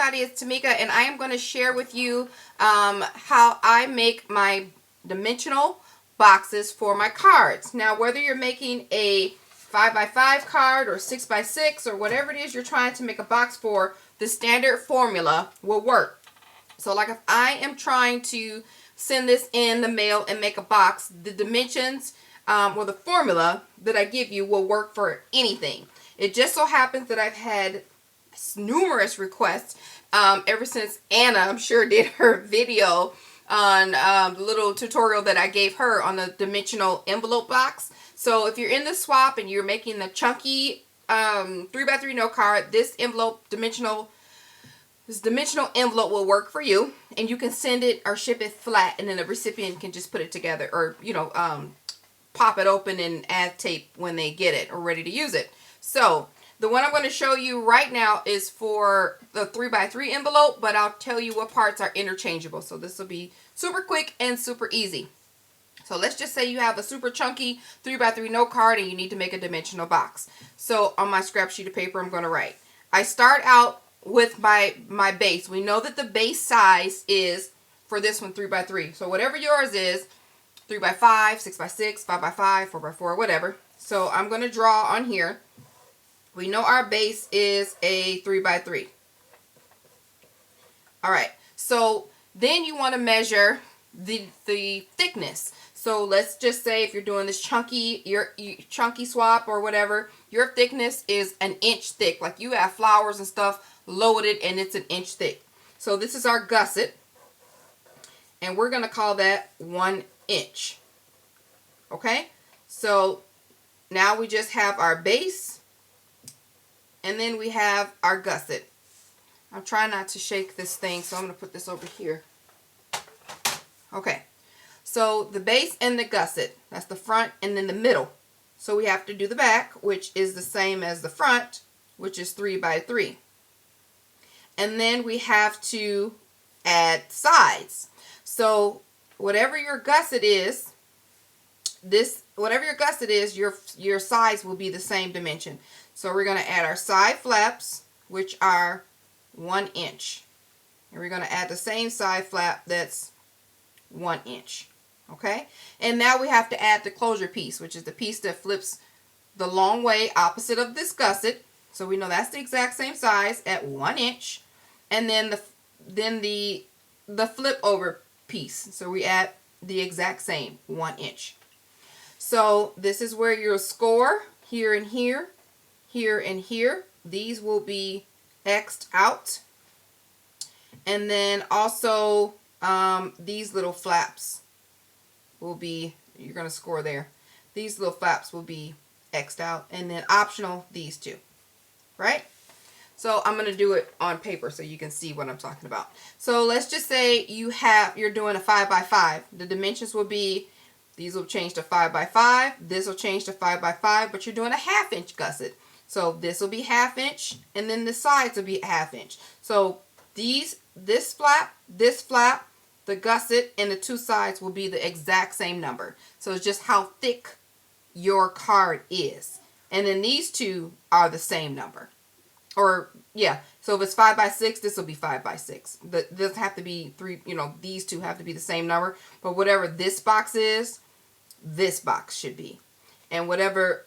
everybody, it's Tamika, and I am going to share with you how I make my dimensional boxes for my cards. Now, whether you're making a 5x5 card or 6x6 or whatever it is you're trying to make a box for, the standard formula will work. So like if I am trying to send this in the mail and make a box, the dimensions or the formula that I give you will work for anything. It just so happens that I've had numerous requests ever since Anna, I'm sure, did her video on the little tutorial that I gave her on the dimensional envelope box. So if you're in the swap and you're making the chunky 3x3 note card, this dimensional envelope will work for you, and you can send it or ship it flat, and then the recipient can just put it together, or pop it open and add tape when they get it or ready to use it. So the one I'm going to show you right now is for the 3x3 envelope, but I'll tell you what parts are interchangeable. So this will be super quick and super easy. So let's just say you have a super chunky 3x3 note card and you need to make a dimensional box. So on my scrap sheet of paper, I'm going to write. I start out with my base. We know that the base size is, for this one, 3x3. So whatever yours is, 3x5, 6x6, 5x5, 4x4, whatever. So I'm going to draw on here. We know our base is a 3x3. Alright, so then you want to measure the thickness. So let's just say if you're doing this chunky swap or whatever, your thickness is an inch thick. Like you have flowers and stuff loaded and it's an inch thick. So this is our gusset, and we're going to call that 1 inch. Okay, so now we just have our base, and then we have our gusset. I'm trying not to shake this thing, so I'm going to put this over here. Okay, so the base and the gusset, that's the front and then the middle. So we have to do the back, which is the same as the front, which is 3x3. And then we have to add sides. So whatever your gusset is, your sides will be the same dimension. So we're going to add our side flaps, which are 1 inch. And we're going to add the same side flap that's 1 inch. Okay? And now we have to add the closure piece, which is the piece that flips the long way opposite of this gusset. So we know that's the exact same size at 1 inch. And then the flip over piece. So we add the exact same 1 inch. So this is where you'll score here and here, here and here. These will be X'd out. And then also these little flaps will be, you're going to score there. These little flaps will be X'd out, and then optional these two. Right? So I'm going to do it on paper so you can see what I'm talking about. So let's just say you're doing a 5x5. The dimensions will be, these will change to 5x5. This will change to 5x5, but you're doing a 1/2 inch gusset. So this will be 1/2 inch, and then the sides will be 1/2 inch. So this flap, the gusset, and the two sides will be the exact same number. So it's just how thick your card is. And then these two are the same number. Or, yeah, so if it's 5x6, this will be 5x6. This have to be these two have to be the same number. But whatever this box is, this box should be. And whatever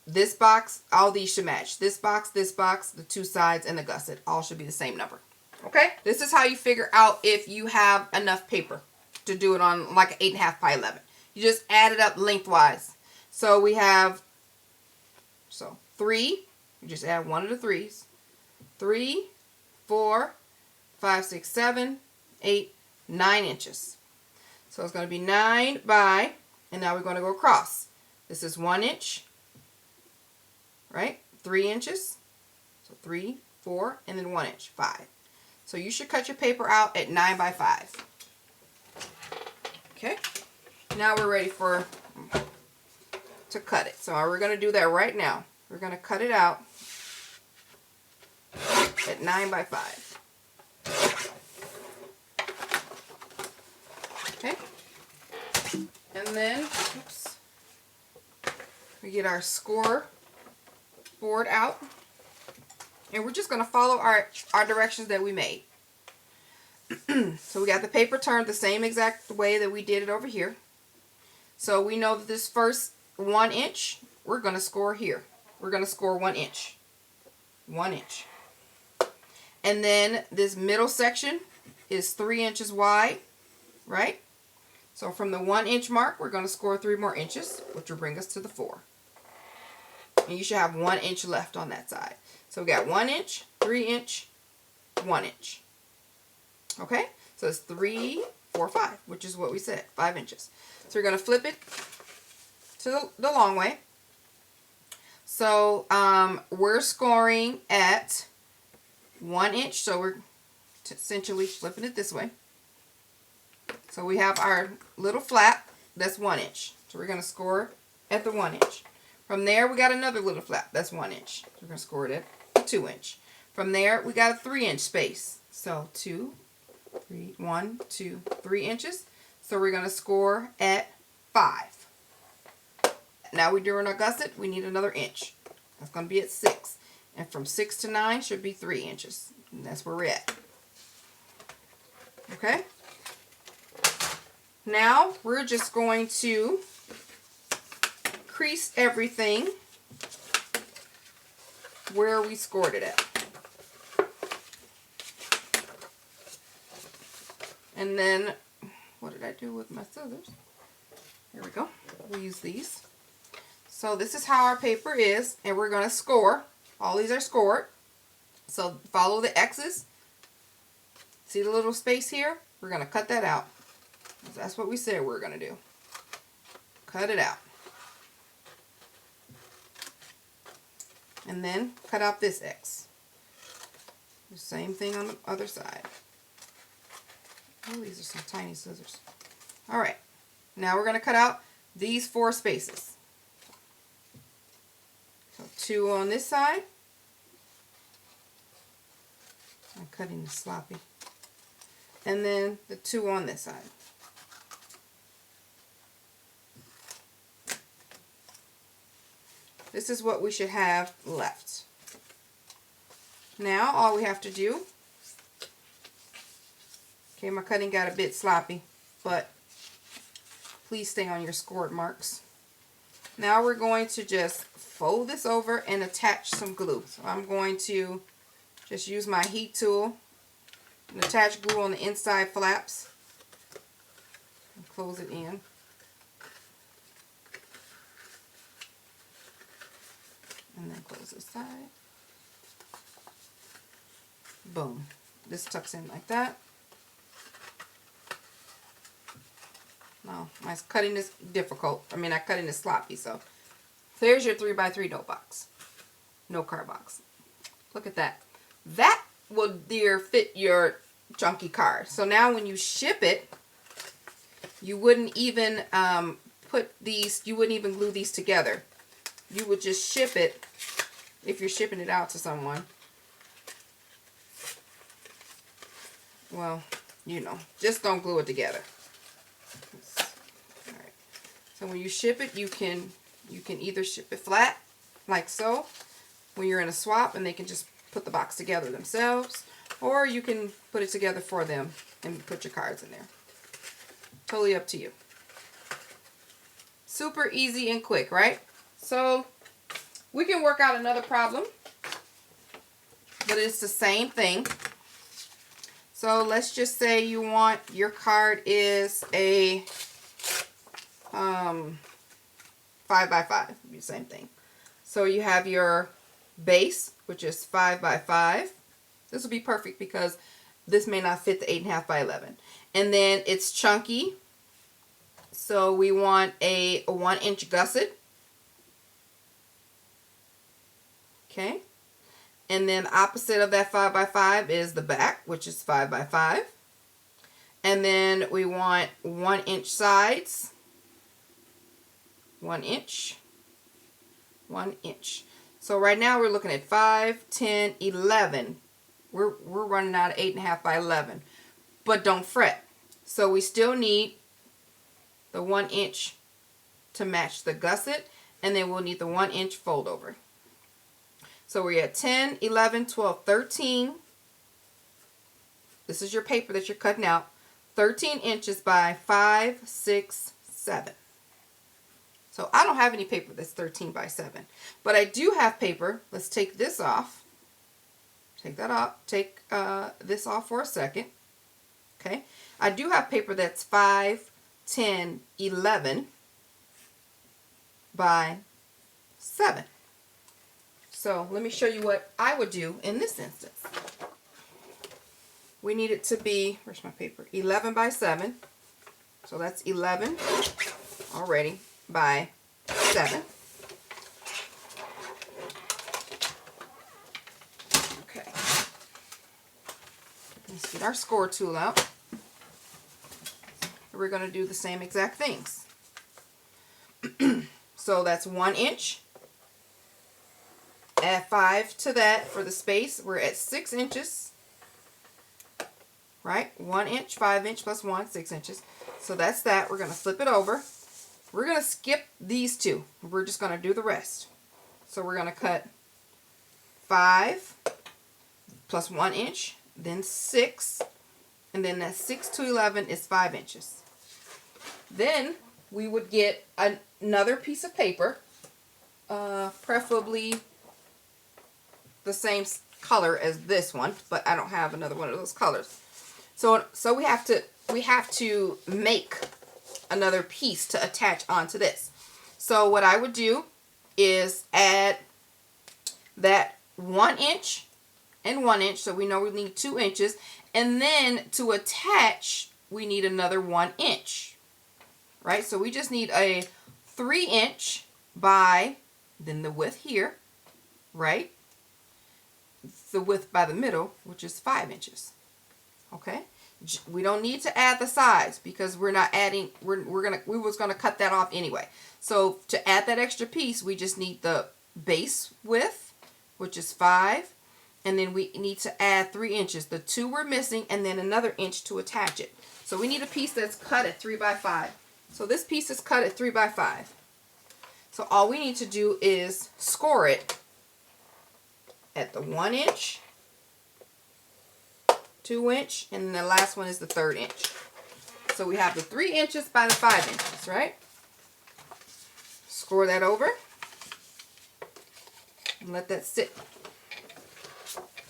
this box, all these should match. This box, the two sides, and the gusset all should be the same number. Okay? This is how you figure out if you have enough paper to do it on like an 8.5 by 11. You just add it up lengthwise. So we have, 3. You just add one of the 3s. 3, 4, 5, 6, 7, 8, 9 inches. So it's going to be 9 by, and now we're going to go across. This is 1 inch, right? 3 inches. So 3, 4, and then 1 inch, 5. So you should cut your paper out at 9 by 5. Okay. Now we're ready to cut it. So we're going to do that right now. We're going to cut it out at 9 by 5. Okay. And then, we get our score board out. And we're just going to follow our directions that we made. So we got the paper turned the same exact way that we did it over here. So we know that this first 1 inch, we're going to score here. We're going to score 1 inch. 1 inch. And then this middle section is 3 inches wide, right? So from the 1 inch mark, we're going to score 3 more inches, which will bring us to the 4. And you should have 1 inch left on that side. So we got 1 inch, 3 inch, 1 inch. Okay? So it's 3, 4, 5, which is what we said, 5 inches. So we're going to flip it to the long way. So we're scoring at 1 inch. So we're essentially flipping it this way. So we have our little flap. That's 1 inch. So we're going to score at the 1 inch. From there, we got another little flap. That's 1 inch. So we're going to score it at 2 inch. From there, we got a 3 inch space. So 2, 3, 1, 2, 3 inches. So we're going to score at 5. Now we're doing our gusset. We need another inch. That's going to be at 6. And from 6 to 9 should be 3 inches. And that's where we're at. Okay? Now we're just going to crease everything where we scored it at. And then, what did I do with my scissors? Here we go. We'll use these. So this is how our paper is, and we're going to score. All these are scored. So follow the X's. See the little space here? We're going to cut that out. That's what we said we're going to do. Cut it out. And then cut out this X. The same thing on the other side. Oh, these are some tiny scissors. Alright. Now we're going to cut out these 4 spaces. So 2 on this side. I'm cutting this sloppy. And then the 2 on this side. This is what we should have left. Now all we have to do, okay, my cutting got a bit sloppy, but please stay on your scored marks. Now we're going to just fold this over and attach some glue. So I'm going to just use my heat tool and attach glue on the inside flaps and close it in. And then close this side. Boom. This tucks in like that. Now, my cutting is difficult. I mean, I'm cutting is sloppy, so there's your 3x3 note box. No card box. Look at that. That will, dear, fit your chunky card. So now when you ship it, you wouldn't even you wouldn't even glue these together. You would just ship it if you're shipping it out to someone. Well, you know, just don't glue it together. All right. So when you ship it, you can either ship it flat, like so, when you're in a swap, and they can just put the box together themselves, or you can put it together for them and put your cards in there. Totally up to you. Super easy and quick, right? So we can work out another problem, but it's the same thing. So let's just say you want, your card is a 5x5, the same thing. So you have your base, which is 5x5. This will be perfect because this may not fit the 8.5 by 11. And then it's chunky. So we want a 1 inch gusset. Okay. And then opposite of that 5x5 is the back, which is 5x5. And then we want 1 inch sides. 1 inch. 1 inch. So right now we're looking at 5, 10, 11. We're running out of 8.5 by 11. But don't fret. So we still need the 1 inch to match the gusset. And then we'll need the 1 inch fold over. So we're at 10, 11, 12, 13. This is your paper that you're cutting out. 13 inches by 5, 6, 7. So I don't have any paper that's 13 by 7. But I do have paper. Let's take this off. Take that off. Take this off for a second. Okay. I do have paper that's 5, 10, 11 by 7. So let me show you what I would do in this instance. We need it to be, where's my paper? 11 by 7. So that's 11 already by 7. Okay. Let's get our score tool out. We're going to do the same exact things. So that's 1 inch. Add 5 to that for the space. We're at 6 inches. Right? 1 inch, 5 inch plus 1, 6 inches. So that's that. We're going to flip it over. We're going to skip these two. We're just going to do the rest. So we're going to cut 5 plus 1 inch, then 6, and then that 6 to 11 is 5 inches. Then we would get another piece of paper, preferably the same color as this one, but I don't have another one of those colors. So we have to make another piece to attach onto this. So what I would do is add that 1 inch and 1 inch, so we know we need 2 inches, and then to attach we need another 1 inch. Right? So we just need a 3 inch by, then the width here, right? The width by the middle, which is 5 inches. Okay? We don't need to add the sides because we're not adding, we was gonna cut that off anyway. So to add that extra piece, we just need the base width, which is 5, and then we need to add 3 inches. The 2 we're missing, and then another inch to attach it. So we need a piece that's cut at 3 by 5. So this piece is cut at 3 by 5. So all we need to do is score it at the 1 inch, 2 inch, and the last one is the 3rd inch. So we have the 3 inches by the 5 inches, right? Score that over and let that sit.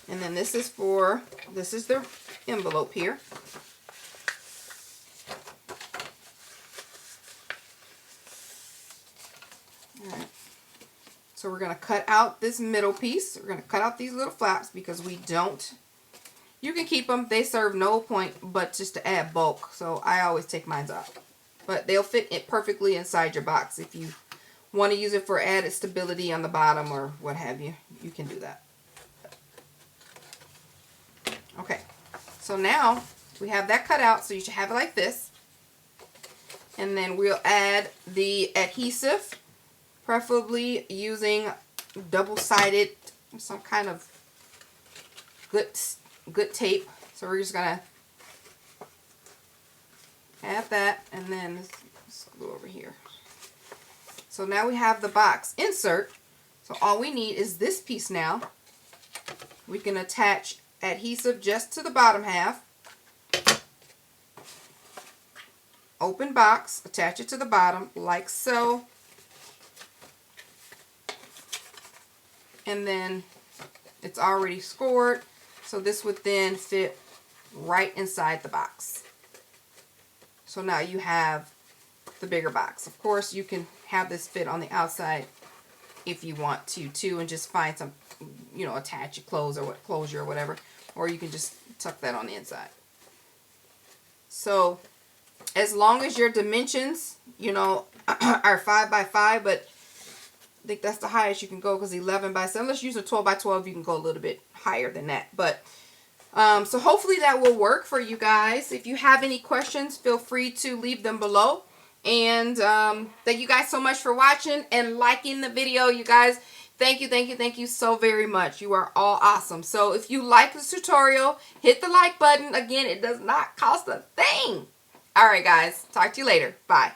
And then this is the envelope here. Alright, so we're going to cut out this middle piece. We're going to cut out these little flaps because we don't, you can keep them, they serve no point but just to add bulk. So I always take mine out. But they'll fit it perfectly inside your box. If you want to use it for added stability on the bottom or what have you, you can do that. Okay, so now we have that cut out, so you should have it like this. And then we'll add the adhesive, preferably using double-sided, some kind of good tape. So we're just gonna add that, and then let's glue over here. So now we have the box insert. So all we need is this piece now. We can attach adhesive just to the bottom half. Open box, attach it to the bottom like so. And then it's already scored, so this would then fit right inside the box. So now you have the bigger box. Of course, you can have this fit on the outside if you want to too, and just find some, you know, attach your clothes or what closure or whatever, or you can just tuck that on the inside. So as long as your dimensions, you know, are 5 by 5, but I think that's the highest you can go because 11 by 7. Let's use a 12 by 12. You can go a little bit higher than that. But so hopefully that will work for you guys. If you have any questions, feel free to leave them below. And thank you guys so much for watching and liking the video, you guys. Thank you so very much. You are all awesome. So if you like this tutorial, hit the like button. Again, it does not cost a thing. All right, guys. Talk to you later. Bye.